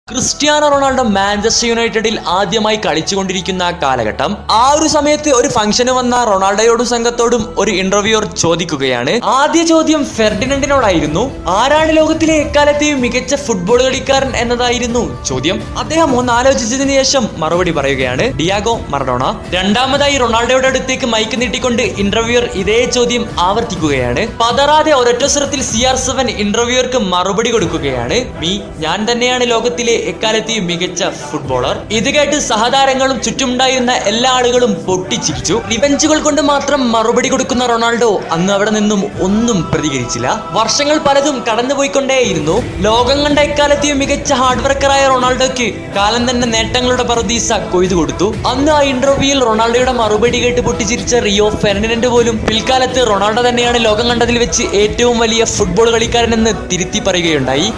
Cristiano Ronaldo Manchester യുണൈറ്റഡിൽ ആദ്യമായി കളിച്ചുകൊണ്ടിരിക്കുന്ന കാലഘട്ടം. ആ ഒരു സമയത്ത് ഒരു ഫംഗ്ഷന് വന്ന റൊണാൾഡോയോടും സംഘത്തോടും ഒരു ഇന്റർവ്യൂവർ ചോദിക്കുകയാണ്. ആദ്യ ചോദ്യം ഫെർഡിനൻഡിനോടായിരുന്നു. ആരാണ് ലോകത്തിലെ എക്കാലത്തെയും മികച്ച ഫുട്ബോൾ കളിക്കാരൻ എന്നതായിരുന്നു ചോദ്യം. അദ്ദേഹം ഒന്ന് ആലോചിച്ചതിന് ശേഷം മറുപടി പറയുകയാണ്, ഡിയാഗോ മറഡോണ. രണ്ടാമതായി റൊണാൾഡോയുടെ അടുത്തേക്ക് മൈക്ക് നീട്ടിക്കൊണ്ട് ഇന്റർവ്യൂവർ ഇതേ ചോദ്യം ആവർത്തിക്കുകയാണ്. പതറാതെ ഒരൊറ്റ സ്വരത്തിൽ CR7 ഇന്റർവ്യൂവർക്ക് മറുപടി കൊടുക്കുകയാണ്, ഞാൻ തന്നെയാണ് ലോകത്തിലെ എക്കാലത്തെയും മികച്ച ഫുട്ബോളർ. ഇത് കേട്ട് സഹതാരങ്ങളും ചുറ്റുമുണ്ടായിരുന്ന എല്ലാ ആളുകളും പൊട്ടിച്ചിരിച്ചു. റിവെഞ്ചുകൾ കൊണ്ട് മാത്രം മറുപടി കൊടുക്കുന്ന റൊണാൾഡോ അന്ന് അവിടെ നിന്നും ഒന്നും പ്രതികരിച്ചില്ല. വർഷങ്ങൾ പലതും കടന്നുപോയിക്കൊണ്ടേയിരുന്നു. ലോകം കണ്ട എക്കാലത്തെയും മികച്ച ഹാർഡ് വർക്കറായ റൊണാൾഡോയ്ക്ക് കാലം തന്നെ നേട്ടങ്ങളുടെ പറുദീസ കൊയ്തു കൊടുത്തു. അന്ന് ആ ഇന്റർവ്യൂവിൽ റൊണാൾഡോയുടെ മറുപടി കേട്ട് പൊട്ടിച്ചിരിച്ച റിയോ ഫെർഡിനൻഡ് പോലും പിൽക്കാലത്ത് റൊണാൾഡോ തന്നെയാണ് ലോകം കണ്ടതിൽ വെച്ച് ഏറ്റവും വലിയ ഫുട്ബോൾ കളിക്കാരനെന്ന് തിരുത്തി പറയുകയുണ്ടായി.